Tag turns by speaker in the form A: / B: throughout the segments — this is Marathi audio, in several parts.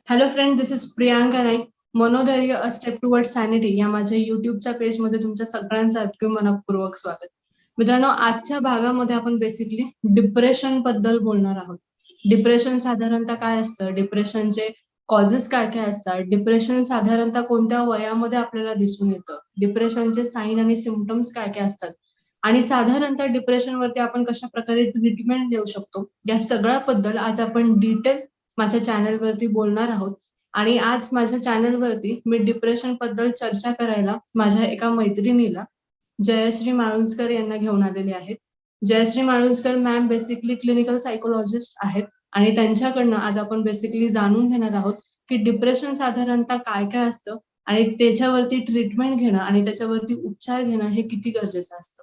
A: Hello friend, this is Priyanka Naik. मनोधैर्य अ स्टेप टुवर्ड सॅनिटी या माझ्या युट्यूबच्या पेजमध्ये तुमच्या सगळ्यांचं अगदी मनपूर्वक स्वागत. मित्रांनो, आजच्या भागामध्ये आपण बेसिकली डिप्रेशन बद्दल बोलणार आहोत. डिप्रेशन साधारणतः काय असतं, डिप्रेशनचे कॉजेस काय काय असतात, डिप्रेशन साधारणतः कोणत्या वयामध्ये आपल्याला दिसून येतं, डिप्रेशनचे साईन आणि सिम्पटम्स काय काय असतात आणि साधारणतः डिप्रेशनवरती आपण कशा प्रकारे ट्रीटमेंट देऊ शकतो, या सगळ्याबद्दल आज आपण डिटेल माझ्या चॅनलवरती बोलणार आहोत. आणि आज माझ्या चॅनलवरती मी डिप्रेशन बद्दल चर्चा करायला माझ्या एका मैत्रिणीला जयश्री माळुंजकर यांना घेऊन आलेले आहेत. Jayashree Malunjkar ma'am basically clinical psychologist आहेत आणि त्यांच्याकडनं आज आपण बेसिकली जाणून घेणार आहोत की डिप्रेशन साधारणतः काय काय असतं आणि त्याच्यावरती ट्रीटमेंट घेणं आणि त्याच्यावरती उपचार घेणं हे किती गरजेचं असतं.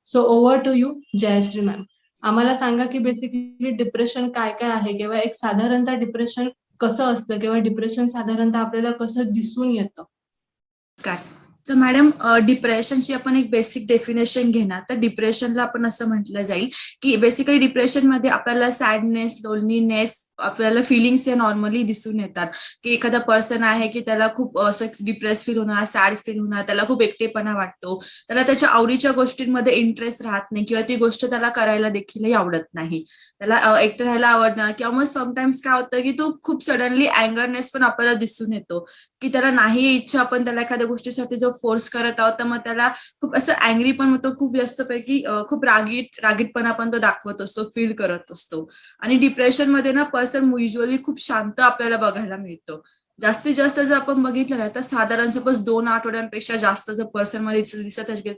A: So over to you Jayashree ma'am. आम्हाला सांगा की बेसिकली डिप्रेशन काय काय आहे किंवा एक साधारणतः डिप्रेशन कसं असतं किंवा डिप्रेशन साधारणतः आपल्याला कसं दिसून येतं.
B: नमस्कार. तर मॅडम, डिप्रेशनची आपण एक बेसिक डेफिनेशन घेणार. तर डिप्रेशनला आपण असं म्हटलं जाईल की बेसिकली डिप्रेशनमध्ये आपल्याला सॅडनेस, लोनलीनेस, आपल्याला फिलिंग्स हे नॉर्मली दिसून येतात की एखादा पर्सन आहे की त्याला खूप असं डिप्रेस फील होणार, सॅड फील होणार, त्याला खूप एकटेपणा वाटतो, त्याला त्याच्या आवडीच्या गोष्टींमध्ये इंटरेस्ट राहत नाही किंवा ती गोष्ट त्याला करायला देखीलही आवडत नाही, त्याला एकटं राहायला आवडणार किंवा मग समटाइम्स काय होतं की तो खूप सडनली अँगरनेस पण आपल्याला दिसून येतो की त्याला नाही इच्छा, आपण त्याला एखाद्या गोष्टीसाठी जो फोर्स करत आहोत तर मग त्याला खूप असं अँग्री पण होतो, खूप जास्त पैकी खूप रागीटपणा पण तो दाखवत असतो, फील करत असतो. आणि डिप्रेशन मध्ये ना पर्सन युजली खूप शांत आपल्याला बघायला मिळतो. जास्तीत जास्त जर आपण बघितलं ना तर साधारण सपोज 2 आठवड्यांपेक्षा जास्त जर पर्सन मध्ये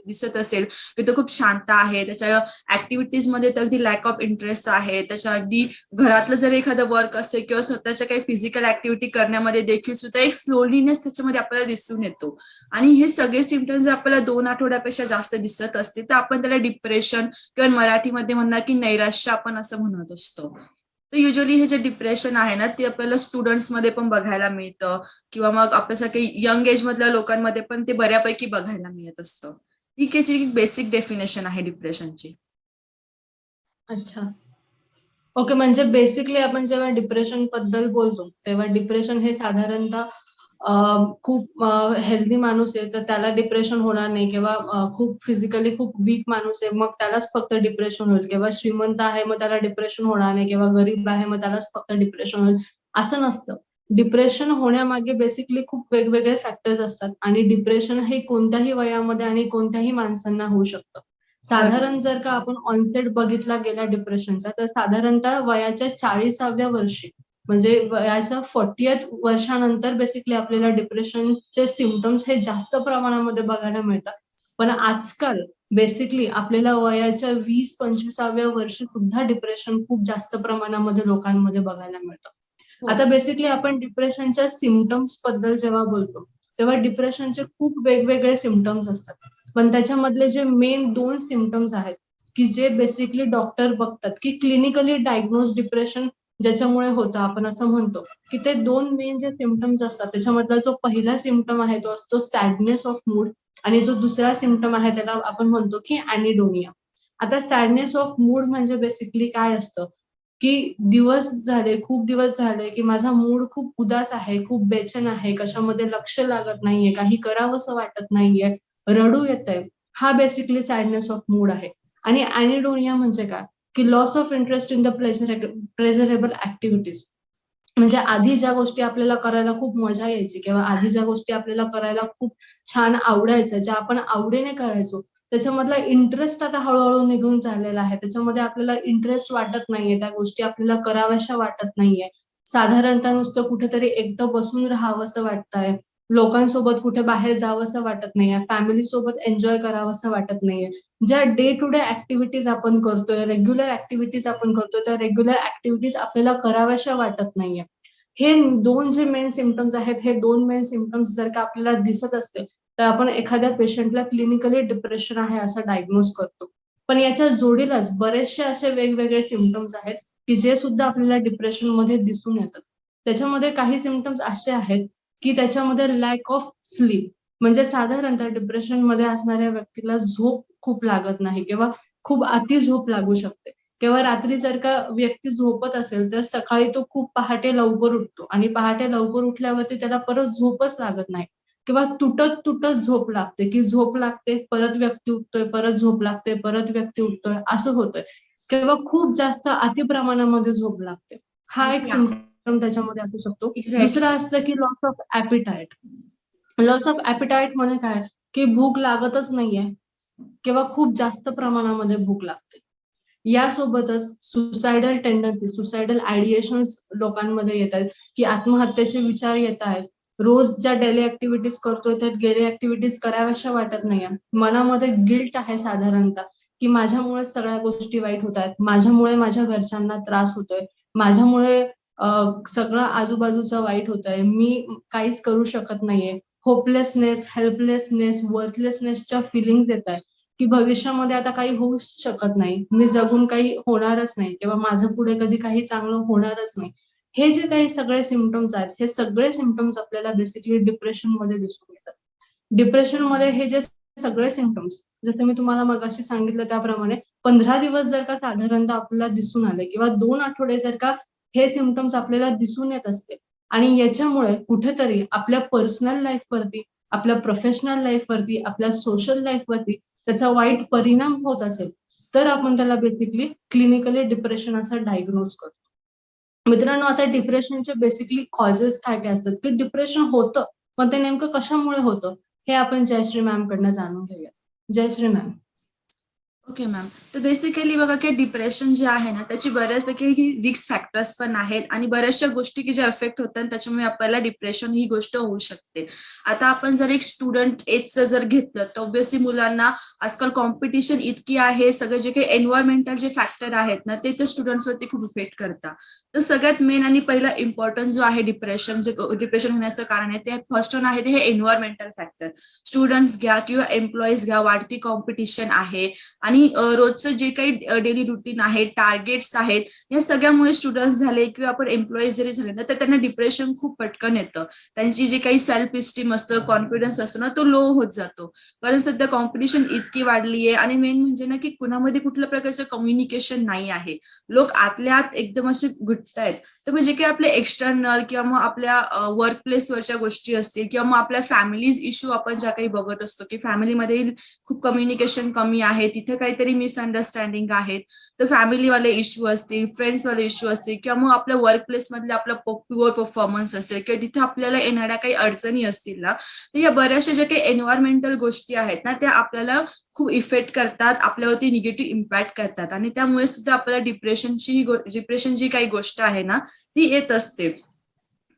B: दिसत असेल की तो खूप शांत आहे, त्याच्या ऍक्टिव्हिटीज मध्ये तर अगदी लॅक ऑफ इंटरेस्ट आहे, त्याच्या अगदी घरातलं जर एखादं वर्क असेल किंवा स्वतःच्या काही फिजिकल ऍक्टिव्हिटी करण्यामध्ये देखील सुद्धा एक स्लोलीनेस त्याच्यामध्ये आपल्याला दिसून येतो. आणि हे सगळे सिम्पटम्स जर आपल्याला 2 आठवड्यापेक्षा जास्त दिसत असतील तर आपण त्याला डिप्रेशन किंवा मराठीमध्ये म्हणणार की नैराश्य आपण असं म्हणत असतो. तर युजली हे जे डिप्रेशन आहे ना ते आपल्याला स्टुडंट्समध्ये पण बघायला मिळतं किंवा मग आपल्यासारख्या यंग एज मधल्या लोकांमध्ये पण ते बऱ्यापैकी बघायला मिळत असतं. ठीक आहे, जी बेसिक डेफिनेशन आहे डिप्रेशनची.
A: अच्छा, ओके. म्हणजे बेसिकली आपण जेव्हा डिप्रेशन बद्दल बोलतो तेव्हा डिप्रेशन हे साधारणतः खूप हेल्दी माणूस आहे तर त्याला डिप्रेशन होणार नाही किंवा खूप फिजिकली खूप वीक माणूस आहे मग त्यालाच फक्त डिप्रेशन होईल किंवा श्रीमंत आहे मग त्याला डिप्रेशन होणार नाही किंवा गरीब आहे मग त्यालाच फक्त डिप्रेशन होईल, असं नसतं. डिप्रेशन होण्यामागे बेसिकली खूप वेगवेगळे फॅक्टर्स असतात आणि डिप्रेशन हे कोणत्याही वयामध्ये आणि कोणत्याही माणसांना होऊ शकतं.
B: बरोबर.
A: साधारण जर का आपण ऑनसेट बघितला गेला डिप्रेशनचा तर साधारणतः वयाच्या 40व्या वर्षी म्हणजे वयाच्या 40th वर्षानंतर बेसिकली आपल्याला डिप्रेशनचे सिम्पटम्स हे जास्त प्रमाणामध्ये बघायला मिळतात. पण आजकाल बेसिकली आपल्याला वयाच्या 20-25व्या वर्षी सुद्धा डिप्रेशन खूप जास्त प्रमाणामध्ये लोकांमध्ये बघायला मिळतं.
B: हो.
A: आता बेसिकली आपण डिप्रेशनच्या सिम्पटम्स बद्दल जेव्हा बोलतो तेव्हा डिप्रेशनचे खूप वेगवेगळे सिम्पटम्स असतात. पण त्याच्यामधले जे मेन 2 सिम्पटम्स आहेत की जे बेसिकली डॉक्टर बघतात की क्लिनिकली डायग्नोज डिप्रेशन ज्याच्यामुळे होतं, आपण असं म्हणतो की ते 2 मेन जे सिम्पटम्स असतात त्याच्यामधला जो पहिला सिम्पटम आहे तो असतो सॅडनेस ऑफ मूड आणि जो दुसरा सिम्पटम आहे त्याला आपण म्हणतो की अॅनिडोनिया. आता सॅडनेस ऑफ मूड म्हणजे बेसिकली काय असतं की खूप दिवस झाले की माझा मूड खूप उदास आहे, खूप बेचैन आहे, कशामध्ये लक्ष लागत नाहीये, काही करावंसं वाटत नाहीये, रडू येतंय. हा बेसिकली सॅडनेस ऑफ मूड आहे. आणि अॅनिडोनिया म्हणजे काय की loss of interest in the pleasurable activities. म्हणजे आधी ज्या गोष्टी आपल्याला करायला खूप मजा यायची किंवा आधी ज्या गोष्टी आपल्याला करायला खूप छान आवडायच्या, ज्या आपण आवडीने करायचो, त्याच्यामधला इंटरेस्ट आता हळूहळू निघून चाललेला आहे. त्याच्यामध्ये आपल्याला इंटरेस्ट वाटत नाहीये, त्या गोष्टी आपल्याला कराव्याशा वाटत नाहीये. साधारणतः नुसतं कुठेतरी एकटं बसून राहावंसं वाटतंय. लोकांसोबत कुठे बाहेर जावंसं वाटत नाहीये, फॅमिली सोबत एन्जॉय करावंसं वाटत नाहीये. ज्या डे टू डे ऍक्टिव्हिटीज आपण करतोय, रेग्युलर ऍक्टिव्हिटीज आपण करतोय, त्या रेग्युलर ऍक्टिव्हिटीज आपल्याला कराव्याशा वाटत नाहीये. हे 2 जे मेन सिम्पटम्स आहेत, हे 2 मेन सिम्पटम्स जर का आपल्याला दिसत असतील, तर आपण एखाद्या पेशंटला क्लिनिकली डिप्रेशन आहे असं डायग्नोज करतो. पण याच्या जोडीलाच बरेचसे असे वेगवेगळे सिम्पटम्स आहेत, की जे सुद्धा आपल्याला डिप्रेशनमध्ये दिसून येतात. त्याच्यामध्ये काही सिम्पटम्स असे आहेत, की त्याच्यामध्ये लॅक ऑफ स्लीप म्हणजे साधारणतः डिप्रेशनमध्ये असणाऱ्या व्यक्तीला झोप खूप लागत नाही किंवा खूप अति झोप लागू शकते किंवा रात्री जर का व्यक्ती झोपत असेल तर सकाळी तो खूप पहाटे लवकर उठतो आणि पहाटे लवकर उठल्यावरती त्याला परत झोपच लागत नाही किंवा तुटत तुटत झोप लागते, की झोप लागते परत व्यक्ती उठतोय, परत झोप लागते परत व्यक्ती उठतोय, असं होतंय किंवा खूप जास्त अतिप्रमाणामध्ये झोप लागते. हा एक
B: या
A: सिम्पटम त्याच्यामध्ये असू शकतो. दुसरं
B: एक्झॅक्टली.
A: असतं की लॉस ऑफ ऍपिटाईट. लॉस ऑफ ऍपिटाईट मध्ये काय, की भूक लागतच नाहीये किंवा खूप जास्त प्रमाणामध्ये भूक लागते. यासोबतच सुसायडल टेंडन्सी, सुसायडल आयडिएशन्स लोकांमध्ये येत आहेत, की आत्महत्येचे विचार येत आहेत. रोज ज्या डेली ऍक्टिव्हिटीज करतोय त्या डेली ऍक्टिव्हिटीज कराव्याशा वाटत नाहीये. मनामध्ये गिल्ट आहे साधारणतः, की माझ्यामुळे सगळ्या गोष्टी वाईट होत आहेत, माझ्यामुळे माझ्या घरच्यांना त्रास होतोय, माझ्यामुळे सगळं आजूबाजूचं वाईट होतंय, मी काहीच करू शकत नाहीये. होपलेसनेस, हेल्पलेसनेस, वर्थलेसनेसच्या फिलिंग्ज येत आहेत. की भविष्यामध्ये आता काही होऊच शकत नाही, मी जगून काही होणारच नाही किंवा माझं पुढे कधी काही चांगलं होणारच नाही. हे जे काही सगळे सिम्पटम्स आहेत, हे सगळे सिम्पटम्स आपल्याला बेसिकली डिप्रेशन मध्ये दिसून येतात. डिप्रेशन मध्ये हे जे सगळे सिम्पटम्स, जसं मी तुम्हाला मगाशी सांगितलं त्याप्रमाणे 15 दिवस जर का साधारणतः आपल्याला दिसून आले किंवा 2 आठवडे जर का हे सिम्पटम्स आपल्याला दिसून येत असते आणि याच्यामुळे कुठेतरी आपल्या पर्सनल लाईफ वरती, आपल्या प्रोफेशनल लाईफ वरती, आपल्या सोशल लाईफ वरती त्याचा वाईट परिणाम होत असेल, तर आपण त्याला बेसिकली क्लिनिकली डिप्रेशन असं डायग्नोज करतो. मित्रांनो, आता डिप्रेशनचे बेसिकली कॉजेस काय काय असतात, की डिप्रेशन होतं, पण ते नेमकं कशामुळे होतं, हे आपण जयश्री मॅम कडनं जाणून घेऊया. जयश्री मॅम.
B: Okay ma'am. तर बेसिकली बघा की डिप्रेशन जे आहे ना त्याची बऱ्याचपैकी रिस्क फॅक्टर्स पण आहेत आणि बऱ्याचशा गोष्टी की ज्या अफेक्ट होतात त्याच्यामुळे आपल्याला डिप्रेशन ही गोष्ट होऊ शकते. आता आपण जर एक स्टुडंट एजचं जर घेतलं तर ऑब्व्हियसली मुलांना आजकाल कॉम्पिटिशन इतकी आहे, सगळे जे काही एन्व्हायरमेंटल जे फॅक्टर आहेत ना ते तर स्टुडंट्सवरती खूप इफेक्ट करतात. तर सगळ्यात मेन आणि पहिला इम्पॉर्टंट जो आहे डिप्रेशन होण्याचं कारण आहे ते फर्स्ट वन आहे ते हे एन्व्हायरमेंटल फॅक्टर. स्टुडंट्स घ्या किंवा एम्प्लॉईज घ्या, वाढती कॉम्पिटिशन आहे आणि रोजचं जे काही डेली रुटीन आहे, टार्गेट्स आहेत, या सगळ्यामुळे स्टुडंट्स झाले किंवा आपण एम्प्लॉईज जरी झाले ना तर त्यांना डिप्रेशन खूप पटकन येतं. त्यांची जी काही सेल्फ इस्टीम असतं, कॉन्फिडन्स असतो ना तो लो होत जातो. कारण सध्या कॉम्पिटिशन इतकी वाढली आहे आणि मेन म्हणजे ना की कुणामध्ये कुठल्या प्रकारचं कम्युनिकेशन नाही आहे. लोक आतल्या आत एकदम असे गुंततायत. तर म्हणजे काही आपले एक्सटर्नल किंवा मग आपल्या वर्क प्लेसवरच्या गोष्टी असतील किंवा मग आपल्या फॅमिलीज इश्यू आपण ज्या काही बघत असतो की फॅमिलीमध्ये खूप कम्युनिकेशन कमी आहे, तिथे काहीतरी मिसअंडरस्टँडिंग आहेत, तर फॅमिलीवाले इश्यू असतील, फ्रेंड्सवाले इश्यू असतील किंवा मग आपल्या वर्क प्लेस मधले आपला प्युअर परफॉर्मन्स असेल किंवा तिथे आपल्याला येणाऱ्या काही अडचणी असतील ना, तर या बऱ्याचशा ज्या काही एन्व्हायरमेंटल गोष्टी आहेत ना त्या आपल्याला खूप इफेक्ट करतात, आपल्यावरती निगेटिव्ह इम्पॅक्ट करतात आणि त्यामुळे सुद्धा आपल्याला डिप्रेशन जी काही गोष्ट आहे ना ती येत असते.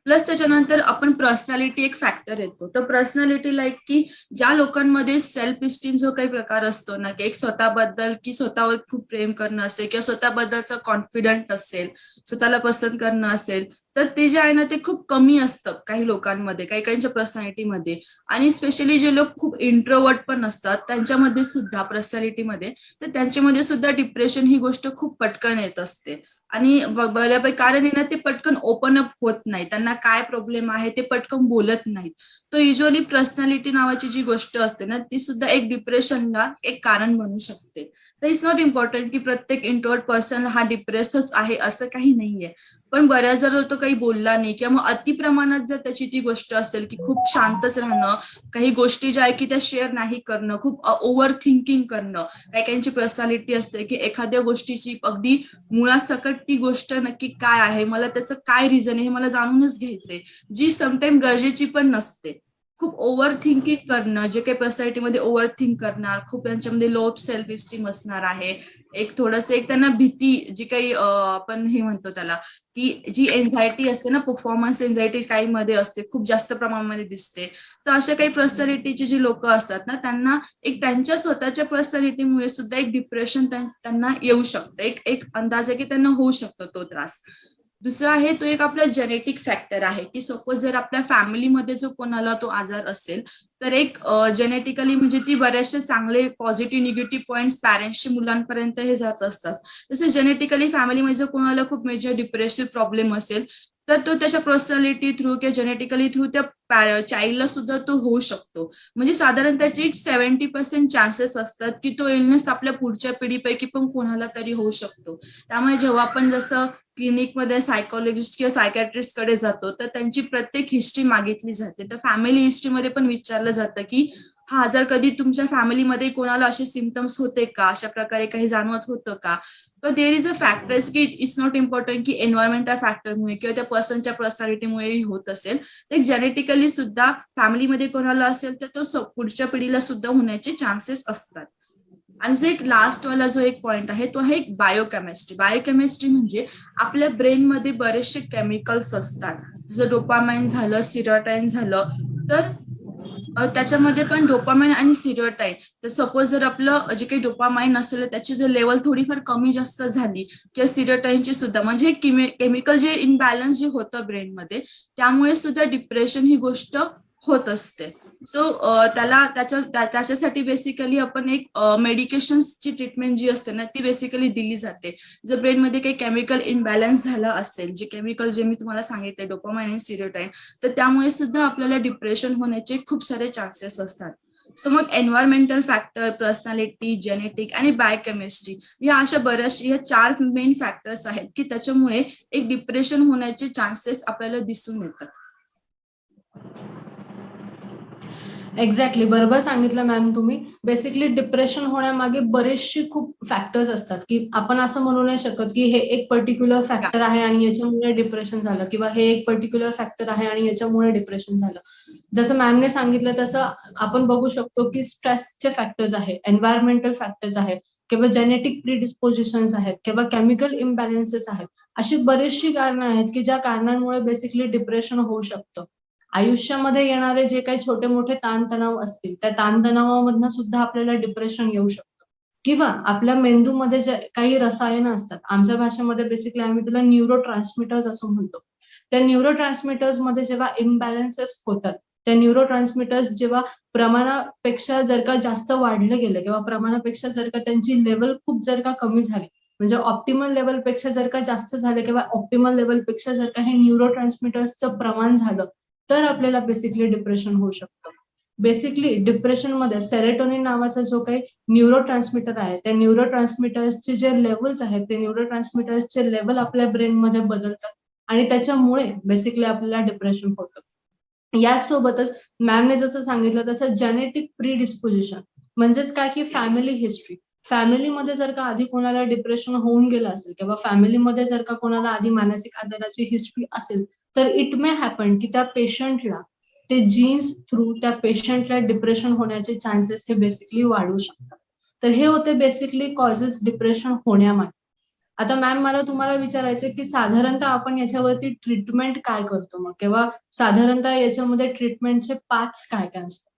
B: प्लस त्याच्यानंतर आपण पर्सनॅलिटी एक फॅक्टर येतो. तर पर्सनॅलिटी लाईक की ज्या लोकांमध्ये सेल्फ इस्टीम जो काही प्रकार असतो ना की एक स्वतःबद्दल की स्वतःवर खूप प्रेम करणं असेल किंवा स्वतःबद्दलचं कॉन्फिडंट असेल, स्वतःला पसंत करणं असेल, तर ते जे आहे ना ते खूप कमी असतं काही लोकांमध्ये, काही काहींच्या पर्सनॅलिटीमध्ये. आणि स्पेशली जे लोक खूप इंट्रोवर्ट पण असतात त्यांच्यामध्ये सुद्धा पर्सनॅलिटीमध्ये, तर त्यांच्यामध्ये सुद्धा डिप्रेशन ही गोष्ट खूप पटकन येत असते. आणि बऱ्यापैकी कारण आहे ना ते पटकन ओपन अप होत नाही, त्यांना काय प्रॉब्लेम आहे ते पटकन बोलत नाहीत. तर युजली पर्सनॅलिटी नावाची जी गोष्ट असते ना ती सुद्धा एक डिप्रेशनला एक कारण बनू शकते. तर इट्स नॉट इम्पॉर्टंट की प्रत्येक इंट्रोवर्ट पर्सन हा डिप्रेसच आहे असं काही नाहीये. पण बऱ्याचदा जर तो काही बोलला नाही किंवा मग अति प्रमाणात जर त्याची ती गोष्ट असेल की खूप शांतच राहणं, काही गोष्टी ज्या आहे की त्या शेअर नाही करणं, खूप ओव्हर थिंकिंग करणं, काही काहींची पर्सनॅलिटी असते की एखाद्या गोष्टीची अगदी मुळासकट ती गोष्ट नक्की काय आहे, मला त्याचं काय रिझन आहे हे मला जाणूनच घ्यायचंय, जी समटाईम गरजेची पण नसते. खूप ओव्हर थिंकिंग करणं, जे काही पर्सनॅलिटीमध्ये ओव्हर थिंक करणार, खूप त्यांच्यामध्ये लो सेल्फ इस्टीम असणार आहे, एक थोडस एक त्यांना भीती जी काही आपण हे म्हणतो त्याला की जी एन्झायटी असते ना, परफॉर्मन्स एन्झायटी काही मध्ये असते, खूप जास्त प्रमाणामध्ये दिसते. तर अशा काही पर्सनॅलिटीची जी लोक असतात ना त्यांना एक त्यांच्या स्वतःच्या पर्सनॅलिटीमुळे सुद्धा एक डिप्रेशन त्यांना येऊ शकतं, एक एक अंदाज आहे की त्यांना होऊ शकतो तो त्रास. दुसरा आहे तो एक आपला जेनेटिक फॅक्टर आहे की सपोज जर आपल्या फॅमिलीमध्ये जो कोणाला तो आजार असेल तर एक जेनेटिकली म्हणजे ती बऱ्याचशा चांगले पॉझिटिव्ह निगेटिव्ह पॉईंट्स पॅरेंट्सच्या मुलांपर्यंत हे जात असतात. तसे जेनेटिकली फॅमिलीमध्ये जर कोणाला खूप मेजर डिप्रेसिव्ह प्रॉब्लेम असेल तर तो त्याच्या पर्सनॅलिटी थ्रू किंवा जेनेटिकली थ्रू त्या चाइल्डला सुद्धा तो होऊ शकतो. म्हणजे साधारण त्याचे 70% चान्सेस असतात की तो इलनेस आपल्या पुढच्या पिढीपैकी पण कोणाला तरी होऊ शकतो. त्यामुळे जेव्हा आपण जसं क्लिनिकमध्ये सायकोलॉजिस्ट किंवा सायकॅट्रिस्ट कडे जातो तर त्यांची प्रत्येक हिस्ट्री मागितली जाते. तर फॅमिली हिस्ट्रीमध्ये पण विचारलं जातं की हा जर कधी तुमच्या फॅमिलीमध्ये कोणाला असे सिम्पटम्स होते का, अशा प्रकारे काही जाणवत होतं का. तर देर इज अ फॅक्टर्स की इट्स नॉट इम्पॉर्टंट की एन्व्हायरमेंटल फॅक्टरमुळे किंवा त्या पर्सनच्या पर्सनॅलिटीमुळे होत असेल, तर जेनेटिकली सुद्धा फॅमिलीमध्ये कोणाला असेल तर तो पुढच्या पिढीला सुद्धा होण्याचे चान्सेस असतात. आणि जो एक लास्ट वाला जो एक पॉइंट आहे तो आहे बायोकेमिस्ट्री. बायोकेमिस्ट्री म्हणजे आपल्या ब्रेनमध्ये बरेचसे केमिकल्स असतात, जसं डोपामाइन झालं, सिरोटाइन झालं. तर त्याच्यामध्ये पण डोपामाइन आणि सिरोटाइन, तर सपोज जर आपलं जे काही डोपामाइन असेल त्याची जर लेवल थोडीफार कमी जास्त झाली किंवा सिरोटाइनची सुद्धा, म्हणजे केमिकल जे इनबॅलन्स जे होतं ब्रेनमध्ये, त्यामुळे सुद्धा डिप्रेशन ही गोष्ट होत असते. सो त्याच्यासाठी बेसिकली आपण एक मेडिकेशन्सची ट्रीटमेंट जी असते ना ती बेसिकली दिली जाते. जर ब्रेनमध्ये काही केमिकल इनबॅलन्स झाला असेल, जे केमिकल जे मी तुम्हाला सांगितले डोपामाइन आणि सिरोटाइन, तर त्यामुळे सुद्धा आपल्याला डिप्रेशन होण्याचे खूप सारे चान्सेस असतात. सो मग एन्व्हायरमेंटल फॅक्टर, पर्सनॅलिटी, जेनेटिक आणि बायोकेमिस्ट्री या अशा बऱ्याचशा या 4 मेन फॅक्टर्स आहेत की त्याच्यामुळे एक डिप्रेशन होण्याचे चान्सेस आपल्याला दिसून येतात.
A: एक्झॅक्टली, बरोबर सांगितलं मॅम तुम्ही. बेसिकली डिप्रेशन होण्यामागे बरेचसे खूप फॅक्टर्स असतात की आपण असं म्हणू नाही शकत की हे एक पर्टिक्युलर फॅक्टर आहे आणि याच्यामुळे डिप्रेशन झालं, किंवा हे एक पर्टिक्युलर फॅक्टर आहे आणि याच्यामुळे डिप्रेशन झालं. जसं मॅमने सांगितलं तसं आपण बघू शकतो की स्ट्रेसचे फॅक्टर्स आहे, एन्व्हायरमेंटल फॅक्टर्स आहेत, किंवा जेनेटिक प्रिडिस्पोजिशन्स आहेत, किंवा केमिकल इम्बॅलन्सेस आहेत. अशी बरीचशी कारणं आहेत की ज्या कारणांमुळे बेसिकली डिप्रेशन होऊ शकतं. आयुष्यामध्ये येणारे जे काही छोटे मोठे ताणतणाव असतील, त्या ताणतणावामधनं सुद्धा आपल्याला डिप्रेशन येऊ शकतं. किंवा आपल्या मेंदूमध्ये जे काही रसायनं असतात, आमच्या भाषेमध्ये बेसिकली आम्ही त्याला न्यूरो ट्रान्समीटर्स असं म्हणतो. त्या न्यूरो ट्रान्समीटर्स मध्ये जेव्हा इम्बॅलन्सेस होतात, त्या न्यूरो ट्रान्समीटर्स जेव्हा प्रमाणापेक्षा जर का जास्त वाढले गेले, किंवा प्रमाणापेक्षा जर का त्यांची लेवल खूप जर का कमी झाली, म्हणजे ऑप्टिमल लेवलपेक्षा जर का जास्त झाले, किंवा ऑप्टिमल लेवलपेक्षा जर का हे न्यूरो ट्रान्समीटर्सचं प्रमाण झालं, तर आपल्याला बेसिकली डिप्रेशन होऊ शकतं. बेसिकली डिप्रेशनमध्ये सेरोटोनिन नावाचा जो काही न्यूरो ट्रान्समीटर आहे, त्या न्यूरो ट्रान्समीटर्सचे जे लेवल्स आहेत, ते न्यूरो ट्रान्समीटर्सचे लेवल आपल्या ब्रेनमध्ये बदलतात आणि त्याच्यामुळे बेसिकली आपल्याला डिप्रेशन होतं. यासोबतच मॅमने जसं सांगितलं तसं जेनेटिक प्रिडिस्पोजिशन म्हणजेच काय की फॅमिली हिस्ट्री. फॅमिलीमध्ये जर का आधी कोणाला डिप्रेशन होऊन गेलं असेल, किंवा फॅमिलीमध्ये जर का कोणाला आधी मानसिक आजाराची हिस्ट्री असेल, तर इट मे हॅपन की त्या पेशंटला ते जीन्स थ्रू त्या पेशंटला डिप्रेशन होण्याचे चान्सेस हे बेसिकली वाढू शकतात. तर हे होते बेसिकली कॉजेस डिप्रेशन होण्यामागे. आता मॅम मला तुम्हाला विचारायचं की साधारणतः आपण याच्यावरती ट्रीटमेंट काय करतो मग, किंवा साधारणतः याच्यामध्ये ट्रीटमेंटचे पार्ट्स काय काय असतात?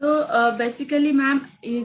B: तो बेसिकली मॅम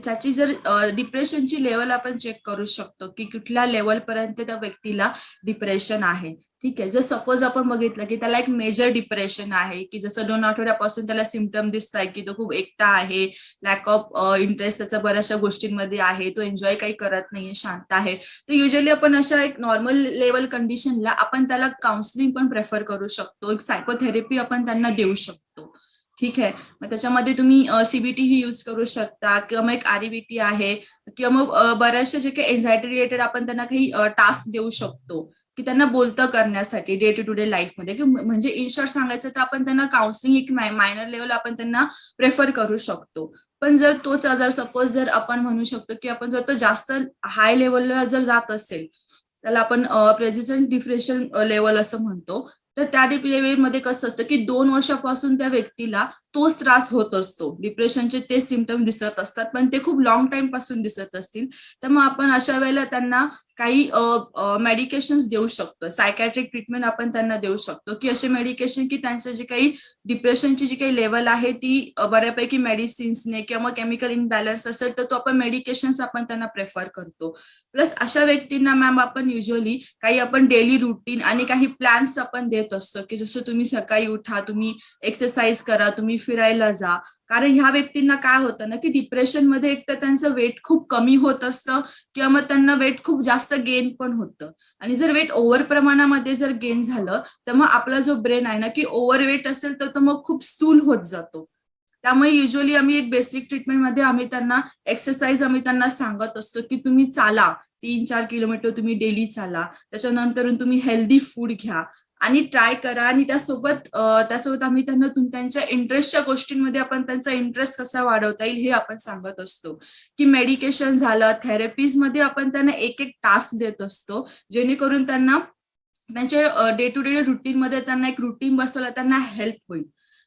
B: त्याची जर डिप्रेशनची लेवल आपण चेक करू शकतो की कुठल्या लेवल पर्यंत त्या व्यक्तीला डिप्रेशन आहे. ठीक आहे, जर सपोज आपण बघितलं की त्याला एक मेजर डिप्रेशन आहे की जसं 2 आठवड्यापासून त्याला सिम्पटम दिसत आहे की तो खूप एकटा आहे, लॅक ऑफ इंटरेस्ट त्याचा बऱ्याचशा गोष्टींमध्ये आहे, तो एन्जॉय काही करत नाहीये, शांत आहे, तर युजली आपण अशा एक नॉर्मल लेवल कंडिशनला आपण त्याला काउन्सिलिंग पण प्रेफर करू शकतो, एक सायकोथेरपी आपण त्यांना देऊ शकतो. ठीक आहे, मग त्याच्यामध्ये तुम्ही सीबीटी ही युज करू शकता, किंवा मग एक आरईबीटी आहे, किंवा मग बऱ्याचशा जे काही एन्झायटी रिलेटेड आपण त्यांना काही टास्क देऊ शकतो की त्यांना बोलतं करण्यासाठी डे टू डे लाईफमध्ये, की म्हणजे इन शॉर्ट सांगायचं तर आपण त्यांना काउन्सिलिंग एक मायनर लेवल आपण त्यांना प्रेफर करू शकतो. पण जर तोच जर सपोज जर आपण म्हणू शकतो की आपण जर तो जास्त हाय लेवलला जर जात असेल, त्याला आपण प्रेझिडेंट डिप्रेशन लेवल असं म्हणतो, तर त्या लेवलमध्ये कसं असतं की 2 वर्षापासून त्या व्यक्तीला तोच त्रास होत असतो, डिप्रेशनचे ते सिम्पटम दिसत असतात, पण ते खूप लॉंग टाइम पासून दिसत असतील, तर मग आपण अशा वेळेला त्यांना काही मेडिकेशन्स देऊ शकतो, सायकॅट्रिक ट्रीटमेंट आपण त्यांना देऊ शकतो की असे मेडिकेशन की त्यांचं जे काही डिप्रेशनची जी काही लेवल आहे ती बऱ्यापैकी मेडिसिन्सने किंवा मग केमिकल इनबॅलन्स असेल तर तो आपण मेडिकेशन्स आपण त्यांना प्रेफर करतो. प्लस अशा व्यक्तींना मॅम आपण युजली काही आपण डेली रुटीन आणि काही प्लॅन्स आपण देत असतो की जसं तुम्ही सकाळी उठा, तुम्ही एक्सरसाइज करा, तुम्ही फिरायला जा, कारण ह्या व्यक्तींना काय होतं ना, की डिप्रेशनमध्ये एक तर त्यांचं वेट खूप कमी होत असतं किंवा मग त्यांना वेट खूप जास्त गेन पण होतं. आणि जर वेट ओव्हर प्रमाणामध्ये जर गेन झालं तर मग आपला जो ब्रेन आहे ना, की ओव्हरवेट असेल तर तो मग खूप स्थूल होत जातो. त्यामुळे युजली आम्ही एक बेसिक ट्रीटमेंटमध्ये आम्ही त्यांना एक्सरसाइज आम्ही त्यांना सांगत असतो, की तुम्ही चाला, 3-4 किलोमीटर तुम्ही डेली चाला. त्याच्यानंतर तुम्ही हेल्दी फूड घ्या आणि ट्राय करा. आणि त्यासोबत आम्ही त्यांना त्यांच्या इंटरेस्टच्या गोष्टींमध्ये आपण त्यांचा इंटरेस्ट कसा वाढवता येईल हे आपण सांगत असतो. की मेडिकेशन झालं, थेरपीज मध्ये आपण त्यांना एक एक टास्क देत असतो, जेणेकरून त्यांना त्यांच्या डे टू डे रुटीन मध्ये त्यांना एक रुटीन बसवलं त्यांना हेल्प होईल.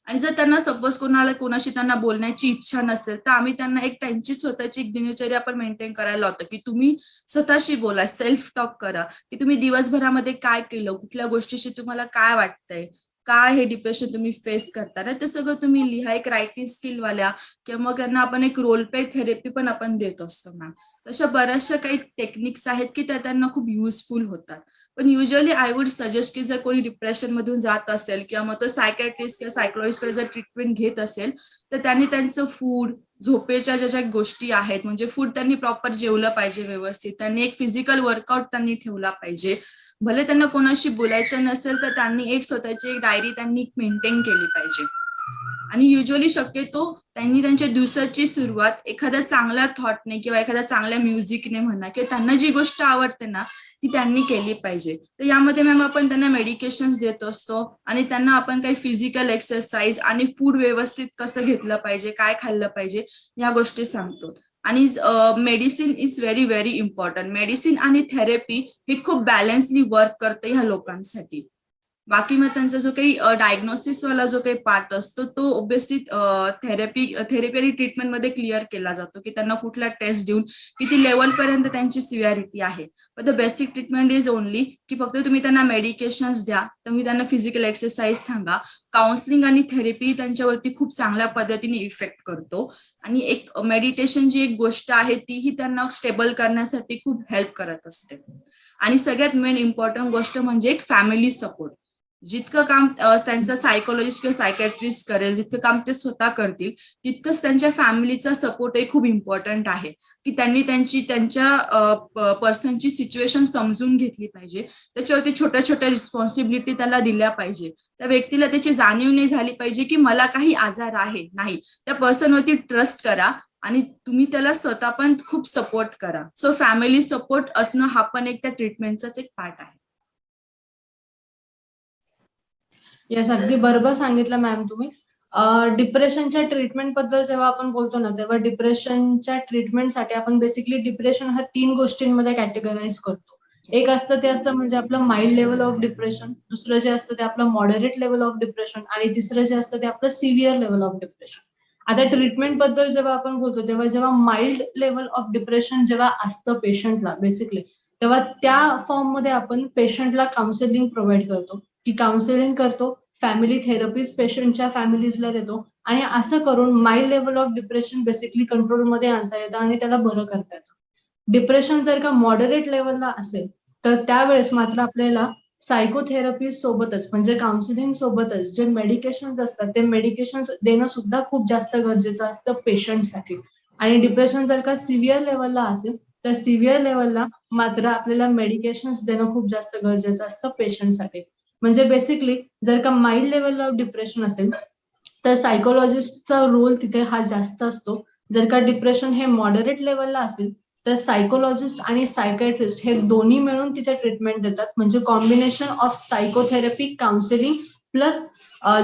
B: आणि जर त्यांना सपोज कोणाशी त्यांना बोलण्याची इच्छा नसेल तर आम्ही त्यांना एक त्यांची स्वतःची एक दिनचर्या आपण मेंटेन करायला लावतो, की तुम्ही स्वतःशी बोला, सेल्फ टॉक करा, की तुम्ही दिवसभरामध्ये काय केलं, कुठल्या गोष्टीशी तुम्हाला काय वाटतंय, काय हे डिप्रेशन तुम्ही फेस करता ना, ते सगळं तुम्ही लिहा. एक रायटिंग स्किल वाल्या किंवा मग त्यांना आपण एक रोल प्ले थेरपी पण आपण देत असतो मॅम. तशा बऱ्याचशा काही टेक्निक्स आहेत की त्या त्यांना खूप युजफुल होतात. पण युजली आय वुड सजेस्ट की जर कोणी डिप्रेशन मधून जात असेल किंवा मग तो सायकॅट्रिस्ट किंवा सायकोलॉजिस्टकडे जर ट्रीटमेंट घेत असेल तर त्यांनी त्यांचं फूड, झोपेच्या ज्या ज्या गोष्टी आहेत, म्हणजे फूड त्यांनी प्रॉपर जेवलं पाहिजे व्यवस्थित, त्यांनी एक फिजिकल वर्कआउट त्यांनी ठेवला पाहिजे. भले त्यांना कोणाशी बोलायचं नसेल तर त्यांनी एक स्वतःची एक डायरी त्यांनी मेंटेन केली पाहिजे. आणि युजली शक्यतो त्यांनी त्यांच्या दिवसाची सुरुवात एखाद्या चांगल्या थॉटने किंवा एखाद्या चांगल्या म्युझिकने म्हणा किंवा त्यांना जी गोष्ट आवडते ना ती त्यांनी केली पाहिजे. तर यामध्ये मॅम आपण त्यांना मेडिकेशन्स देत असतो आणि त्यांना आपण काही फिजिकल एक्सरसाइज आणि फूड व्यवस्थित कसं घेतलं पाहिजे, काय खाल्लं पाहिजे या गोष्टी सांगतो. आणि medicine is very very important. Medicine आणि थेरपी हे खूप बॅलन्सली वर्क करते ह्या लोकांसाठी. बाकी मग त्यांचा जो काही डायग्नोसिस वाला जो काही पार्ट असतो तो ऑब्व्हियसली थेरपी आणि ट्रीटमेंटमध्ये क्लिअर केला जातो, की त्यांना कुठल्या टेस्ट देऊन किती लेवल पर्यंत त्यांची सिव्हिअरिटी आहे. पण the basic treatment is only की फक्त तुम्ही त्यांना मेडिकेशन्स द्या, तुम्ही त्यांना फिजिकल एक्सरसाइज सांगा. काउन्सिलिंग आणि थेरपी त्यांच्यावरती खूप चांगल्या पद्धतीने इफेक्ट करतो. आणि एक मेडिटेशन जी एक गोष्ट आहे तीही त्यांना स्टेबल करण्यासाठी खूप हेल्प करत असते. आणि सगळ्यात मेन इम्पॉर्टंट गोष्ट म्हणजे एक फॅमिली सपोर्ट. जितकं काम त्यांचा सायकोलॉजिस्ट किंवा सायकॅट्रिस्ट करेल, जितकं काम ते स्वतः करतील, तितकंच त्यांच्या फॅमिलीचा सपोर्ट हे खूप इम्पॉर्टंट आहे. की त्यांनी त्यांच्या पर्सनची सिच्युएशन समजून घेतली पाहिजे, त्याच्यावरती छोट्या छोट्या रिस्पॉन्सिबिलिटी त्याला दिल्या पाहिजे. त्या व्यक्तीला त्याची जाणीव नाही झाली पाहिजे की मला काही आजार आहे. नाही, त्या पर्सनवरती ट्रस्ट करा आणि तुम्ही त्याला स्वतः पण खूप सपोर्ट करा. सो फॅमिली सपोर्ट असणं हा पण एक त्या ट्रीटमेंटचाच एक पार्ट आहे.
A: येस, अगदी बरोबर सांगितलं मॅम तुम्ही. डिप्रेशनच्या ट्रीटमेंट बद्दल जेव्हा आपण बोलतो ना, तेव्हा डिप्रेशनच्या ट्रीटमेंटसाठी आपण बेसिकली डिप्रेशन हा 3 गोष्टींमध्ये कॅटेगराइज करतो. एक असतं ते असतं म्हणजे आपलं माइल्ड लेवल ऑफ डिप्रेशन, दुसरं जे असतं ते आपलं मॉडरेट लेवल ऑफ डिप्रेशन आणि तिसरं जे असतं ते आपलं सिव्हिअर लेवल ऑफ डिप्रेशन. आता ट्रीटमेंट बद्दल जेव्हा आपण बोलतो तेव्हा जेव्हा माइल्ड लेवल ऑफ डिप्रेशन जेव्हा असतं पेशंटला बेसिकली, तेव्हा त्या फॉर्ममध्ये आपण पेशंटला काउन्सिलिंग प्रोव्हाइड करतो. की काउन्सिलिंग करतो, फॅमिली थेरपीज पेशंटच्या फॅमिलीजला देतो आणि असं करून mild level of depression basically कंट्रोलमध्ये आणता येतं आणि त्याला बरं करता येतं. डिप्रेशन जर का मॉडरेट लेवलला असेल तर त्यावेळेस मात्र आपल्याला सायकोथेरपी सोबतच म्हणजे काउन्सिलिंग सोबतच जे मेडिकेशन्स असतात ते मेडिकेशन्स देणं सुद्धा खूप जास्त गरजेचं असतं पेशंटसाठी. आणि डिप्रेशन जर का सिव्हिअर लेवलला असेल तर सिव्हिअर लेवलला मात्र आपल्याला मेडिकेशन्स देणं खूप जास्त गरजेचं असतं पेशंटसाठी. म्हणजे बेसिकली जर का माइल्ड लेवलला डिप्रेशन असेल तर सायकोलॉजिस्टचा रोल तिथे हा जास्त असतो. जर का डिप्रेशन हे मॉडरेट लेवलला असेल तर सायकोलॉजिस्ट आणि सायकॅट्रिस्ट हे दोन्ही मिळून तिथे ट्रीटमेंट देतात. म्हणजे combination of psychotherapy, counselling plus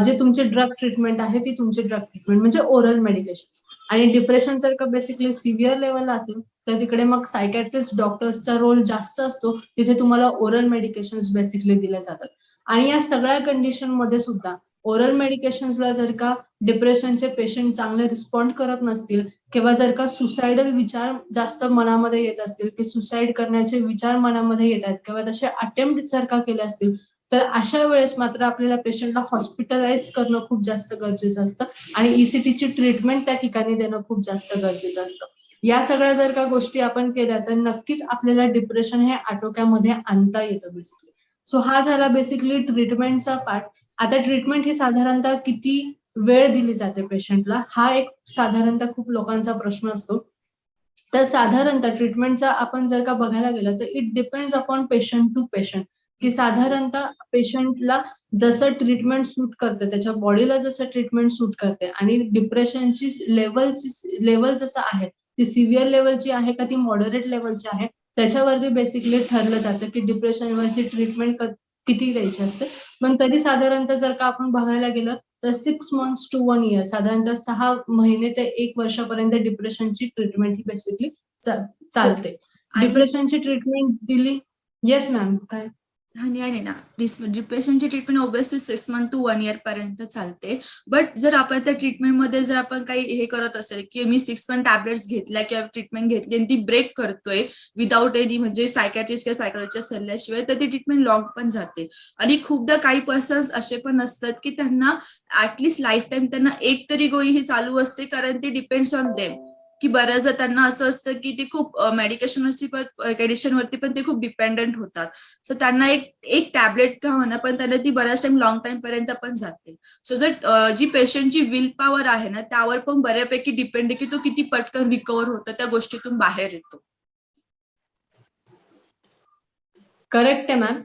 A: जे तुमची ड्रग ट्रीटमेंट आहे ती तुमची ड्रग ट्रीटमेंट म्हणजे ओरल मेडिकेशन. आणि डिप्रेशन जर का बेसिकली सिव्हिअर लेवलला असेल तर तिकडे मग सायकॅट्रिस्ट डॉक्टर्सचा रोल जास्त असतो. तिथे तुम्हाला ओरल मेडिकेशन बेसिकली दिले जातात. आणि या सगळ्या कंडिशन मध्ये सुद्धा ओरल मेडिकेशन्सला जर का डिप्रेशनचे पेशंट चांगले रिस्पॉन्ड करत नसतील किंवा जर का सुसाइडल विचार जास्त मनामध्ये येत असतील की सुसाईड करण्याचे विचार मनामध्ये येत आहेत किंवा तसे अटेम्प्ट जर का केले असतील तर अशा वेळेस मात्र आपल्याला पेशंटला हॉस्पिटलाइज करणं खूप जास्त गरजेचं असतं आणि ईसीटीची ट्रीटमेंट त्या ठिकाणी देणं खूप जास्त गरजेचं असतं. या सगळ्या जर का गोष्टी आपण केल्या तर नक्कीच आपल्याला डिप्रेशन हे आटोक्यामध्ये आणता येतं बेसिकली. सो हा झाला बेसिकली ट्रीटमेंटचा पार्ट. आता ट्रीटमेंट ही साधारणतः किती वेळ दिली जाते पेशंटला, हा एक साधारणतः खूप लोकांचा प्रश्न असतो. तर साधारणतः ट्रीटमेंटचा आपण जर का बघायला गेलं तर it depends upon patient to patient, की साधारणतः पेशंटला जसं ट्रीटमेंट सूट करते, त्याच्या बॉडीला जसं ट्रीटमेंट सूट करते आणि डिप्रेशनची लेवल जसं आहे, ती सिव्हिअर लेवलची आहे का ती मॉडरेट लेवलची आहे, त्याच्यावरती बेसिकली ठरलं जातं की डिप्रेशनवरची ट्रीटमेंट किती द्यायची असते. पण तरी साधारणतः जर का आपण बघायला गेलं तर 6 मंथ्स टू 1 इयर, साधारणतः 6 महिने ते 1 वर्षापर्यंत डिप्रेशनची ट्रीटमेंट ही बेसिकली
B: हो.
A: चालते.
B: आणि
A: डिप्रेशनची ट्रीटमेंट दिली. येस मॅम, काय?
B: नाही ना, डिप्रेशनची treatment obviously 6 month to 1 year पर्यंत चालते. बट जर आपण त्या ट्रीटमेंटमध्ये जर आपण काही हे करत असेल की मी 6 मंथ टॅबलेट्स घेतल्या किंवा ट्रीटमेंट घेतली आणि ती ब्रेक करतोय विदाऊट एनी म्हणजे सायकॅट्रिस्ट किंवा सायकोलॉजिस्टच्या सल्ल्याशिवाय, तर ती ट्रीटमेंट लॉंग पण जाते. आणि खूपदा काही पर्सन्स असे पण असतात की त्यांना ऍटलिस्ट लाईफ टाईम त्यांना एक तरी गोळी ही चालू असते, कारण ती डिपेंड्स ऑन देम. की बऱ्याचदा त्यांना असं असतं की ते खूप मेडिकेशनवरती पण ते खूप डिपेंडंट होतात. सो त्यांना एक एक टॅबलेट का होणार पण त्यांना ती बऱ्याच टाइम लॉंग टाइम पर्यंत पण जाते. सो जर जी पेशंटची विल पॉवर आहे ना, त्यावर पण बऱ्यापैकी डिपेंड आहे की तो किती पटकन रिकव्हर होतो, त्या गोष्टीतून बाहेर येतो.
A: करेक्ट आहे मॅम.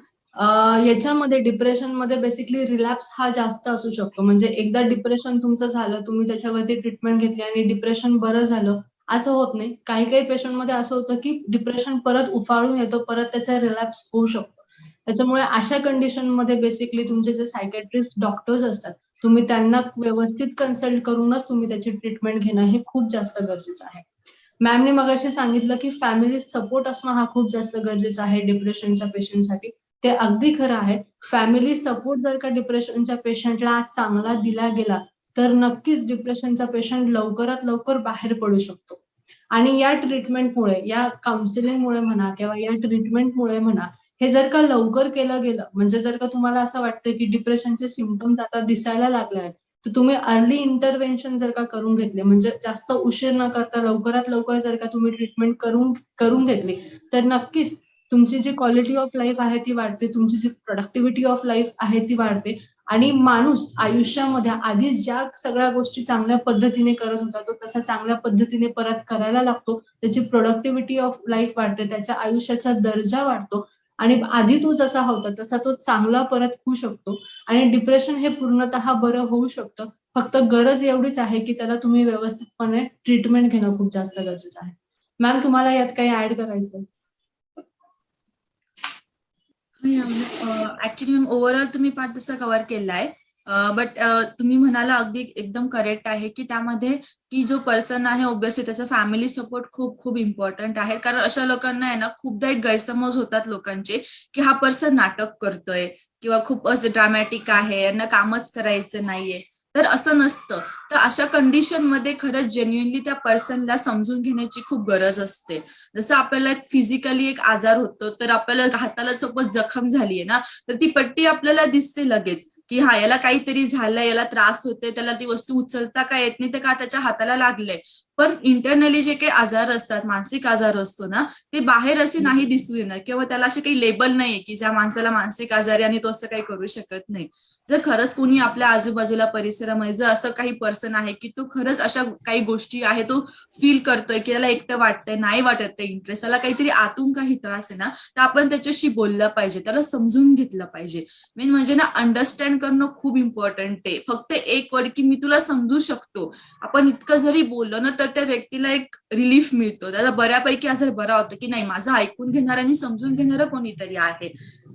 A: याच्यामध्ये डिप्रेशनमध्ये बेसिकली रिलॅप्स हा जास्त असू शकतो. म्हणजे एकदा डिप्रेशन तुमचं झालं, तुम्ही त्याच्यावरती ट्रीटमेंट घेतली आणि डिप्रेशन बरं झालं, असं होत नाही. काही काही पेशंटमध्ये असं होतं की डिप्रेशन परत उफाळून येतो, परत त्याचा रिलॅप्स होऊ शकतो. त्याच्यामुळे अशा कंडिशनमध्ये बेसिकली तुमचे जे सायकॅट्रिस्ट डॉक्टर्स असतात, तुम्ही त्यांना व्यवस्थित कन्सल्ट करूनच तुम्ही त्याची ट्रीटमेंट घेणं हे खूप जास्त गरजेचं आहे. मॅमने मगाशी सांगितलं की फॅमिली सपोर्ट असणं हा खूप जास्त गरजेचा आहे डिप्रेशनच्या पेशंटसाठी. ते अगदी खरं आहे. फॅमिली सपोर्ट जर का डिप्रेशनच्या पेशंटला चांगला दिला गेला, तर नक्कीच डिप्रेशनचा पेशंट लवकरात लवकर बाहेर पडू शकतो. आणि या ट्रीटमेंटमुळे, या काउन्सिलिंगमुळे म्हणा किंवा या ट्रीटमेंटमुळे म्हणा, हे जर का लवकर केलं गेलं, म्हणजे जर का तुम्हाला असं वाटतं की डिप्रेशनचे सिम्पटम्स आता दिसायला लागले आहेत, तर तुम्ही अर्ली इंटरव्हेन्शन जर का करून घेतले, म्हणजे जास्त उशीर न करता लवकरात लवकर जर का तुम्ही ट्रीटमेंट करून घेतली, तर नक्कीच तुमची जी क्वालिटी ऑफ लाईफ आहे ती वाढते, तुमची जी प्रोडक्टिव्हिटी ऑफ लाईफ आहे ती वाढते आणि माणूस आयुष्यामध्ये आधी ज्या सगळ्या गोष्टी चांगल्या पद्धतीने करत होता, तो तसा चांगल्या पद्धतीने परत करायला लागतो. त्याची प्रोडक्टिव्हिटी ऑफ लाईफ वाढते, त्याच्या आयुष्याचा दर्जा वाढतो आणि आधी तो जसा होता तसा तो चांगला परत होऊ शकतो. आणि डिप्रेशन हे पूर्णतः बरं होऊ शकतं. फक्त गरज एवढीच आहे की त्याला तुम्ही व्यवस्थितपणे ट्रीटमेंट घेणं खूप जास्त गरजेचं आहे. मॅम, तुम्हाला यात काही ऍड करायचं?
B: ऍक्च्युली ओव्हरऑल तुम्ही पार्ट तसा कव्हर केलाय. बट तुम्ही म्हणाला अगदी एकदम करेक्ट आहे की त्यामध्ये की जो पर्सन आहे ऑब्व्हियसली त्याचा फॅमिली सपोर्ट खूप खूप इम्पॉर्टंट आहे. कारण अशा लोकांना आहे ना खूपदा एक गैरसमज होतात लोकांचे की हा पर्सन नाटक करतोय किंवा खूपच ड्रामॅटिक आहे, यांना कामच करायचं नाहीये. तर असं नसतं. तर अशा कंडिशनमध्ये खरंच जेन्युइनली त्या पर्सनला समजून घेण्याची खूप गरज असते. जसं आपल्याला फिजिकली एक आजार होतो, तर आपल्याला हाताला सपोज जखम झालीये ना, तर ती पट्टी आपल्याला दिसते लगेच की हा याला काहीतरी झालंय, याला त्रास होतोय, त्याला ती वस्तू उचलता का येत नाही, तर का त्याच्या हाताला लागलंय. पण इंटरनली जे काही आजार असतात, मानसिक आजार असतो ना, ते बाहेर असे नाही दिसू येणार किंवा त्याला असे काही लेबल नाहीये की ज्या माणसाला मानसिक आजार आहे आणि तो असं काही करू शकत नाही. जर खरंच कोणी आपल्या आजूबाजूला परिसरामध्ये जर असं काही पर्सन आहे की तो खरंच अशा काही गोष्टी आहे तो फील करतोय की त्याला एकटं वाटतंय, नाही वाटत इंटरेस्ट, त्याला काहीतरी आतून काही त्रास आहे ना, तर आपण त्याच्याशी बोललं पाहिजे, त्याला समजून घेतलं पाहिजे. मेन म्हणजे ना अंडरस्टँड करणं खूप इम्पॉर्टंट आहे. फक्त एक वर्ड की मी तुला समजू शकतो, आपण इतकं जरी बोललो ना तर त्या व्यक्तीला एक रिलीफ मिळतो, त्याला बऱ्यापैकी आजार बरा होतो की नाही माझं ऐकून घेणार आणि समजून घेणारं कोणीतरी आहे.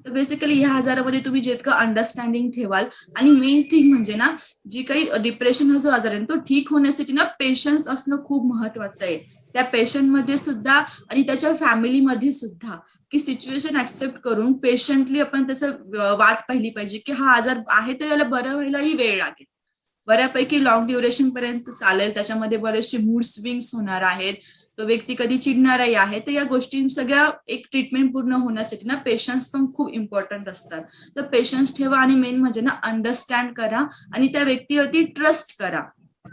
B: तर बेसिकली ह्या आजारामध्ये तुम्ही जितकं अंडरस्टँडिंग ठेवाल आणि मेन थिंग म्हणजे ना जी काही डिप्रेशन हा जो आजार आहे तो ठीक होण्यासाठी ना पेशन्स असणं खूप महत्वाचं आहे. त्या पेशंटमध्ये सुद्धा आणि त्याच्या फॅमिलीमध्ये सुद्धा की सिच्युएशन ऍक्सेप्ट करून पेशंटली आपण त्याचं वाट पाहिली पाहिजे की हा आजार आहे तर याला बरं व्हायलाही वेळ लागेल. बऱ्यापैकी लॉंग ड्युरेशन पर्यंत चालेल, त्याच्यामध्ये बरेचसे मूड स्विंग्स होणार आहेत, तो व्यक्ती कधी चिडणारही आहे. तर या गोष्टी सगळ्या एक ट्रीटमेंट पूर्ण होण्यासाठी ना पेशन्स पण खूप इम्पॉर्टंट असतात. तर पेशन्स ठेवा आणि मेन म्हणजे ना अंडरस्टँड करा आणि त्या व्यक्तीवरती ट्रस्ट करा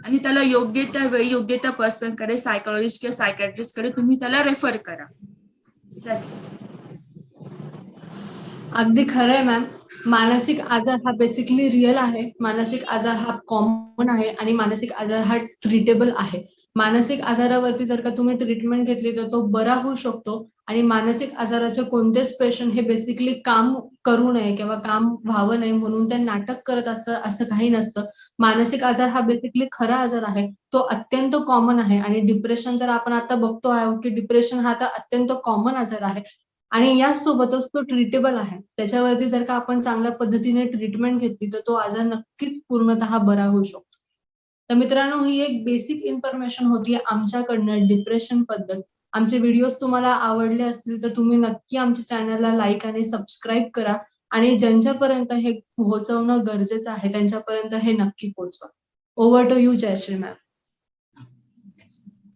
B: आणि त्याला योग्य त्या वेळी योग्य त्या पर्सनकडे सायकोलॉजिस्ट किंवा सायकॅट्रिस्टकडे तुम्ही त्याला रेफर करा.
A: अगदी खरंय मॅम. मानसिक आजार हा बेसिकली रिअल आहे. मानसिक आजार हा कॉमन आहे आणि मानसिक आजार हा ट्रीटेबल आहे. मानसिक आजारावरती जर का तुम्ही ट्रीटमेंट घेतली तर तो बरा होऊ शकतो आणि मानसिक आजाराचे कोणतेच पेशंट हे बेसिकली काम करू नये किंवा काम व्हावं नाही म्हणून ते नाटक करत असतं असं काही नसतं. मानसिक आजार हा बेसिकली खरा आजार आहे. तो अत्यंत कॉमन आहे आणि डिप्रेशन जर आपण आता बघतो आहोत की डिप्रेशन हा आता अत्यंत कॉमन आजार आहे आणि यासोबतच तो ट्रीटेबल आहे. त्याच्यावरती जर का आपण चांगल्या पद्धतीने ट्रीटमेंट घेतली तर तो आजार नक्कीच पूर्णतः बरा होऊ शकतो. तर मित्रांनो, ही एक बेसिक इन्फॉर्मेशन होती आमच्याकडनं डिप्रेशन बद्दल. आमचे व्हिडिओज तुम्हाला आवडले असतील तर तुम्ही नक्की आमच्या चॅनलला लाईक आणि सबस्क्राईब करा आणि ज्यांच्यापर्यंत हे पोहोचवणं गरजेचं आहे त्यांच्यापर्यंत हे नक्की पोहोचवा. Over to you Jayashree ma'am.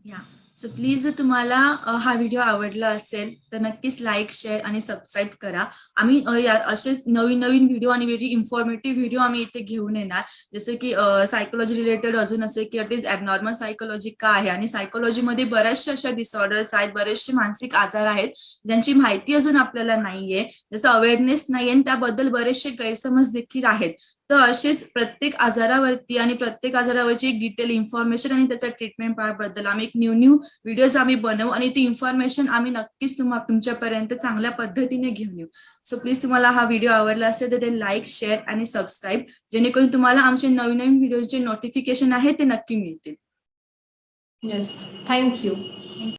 B: या सो प्लीज जर तुम्हाला हा व्हिडिओ आवडला असेल तर नक्कीच लाईक, शेअर आणि सबस्क्राईब करा. आम्ही असेच नवीन नवीन व्हिडिओ आणि व्हेरी इन्फॉर्मेटिव्ह व्हिडिओ आम्ही इथे घेऊन येणार. जसं की सायकोलॉजी रिलेटेड अजून असे की इट इज ॲबनॉर्मल सायकोलॉजी काय आहे आणि सायकोलॉजीमध्ये बऱ्याचशा अशा डिसऑर्डर्स आहेत, बरेचसे मानसिक आजार आहेत ज्यांची माहिती अजून आपल्याला नाहीये, जसं अवेअरनेस नाहीये आणि त्याबद्दल बरेचसे गैरसमज देखील आहेत. तर असेच प्रत्येक आजारावरती आणि प्रत्येक आजारावरची एक डिटेल इन्फॉर्मेशन आणि त्याचा ट्रीटमेंट बद्दल आम्ही एक न्यू व्हिडिओज आम्ही बनवू आणि ती इन्फॉर्मेशन आम्ही नक्कीच तुमच्यापर्यंत चांगल्या पद्धतीने घेऊन येऊ. सो प्लीज तुम्हाला हा व्हिडिओ आवडला असेल तर ते लाईक, शेअर आणि सबस्क्राईब, जेणेकरून तुम्हाला आमचे नवीन नवीन व्हिडिओचे नोटिफिकेशन आहे ते नक्की मिळतील.
A: Yes, thank you.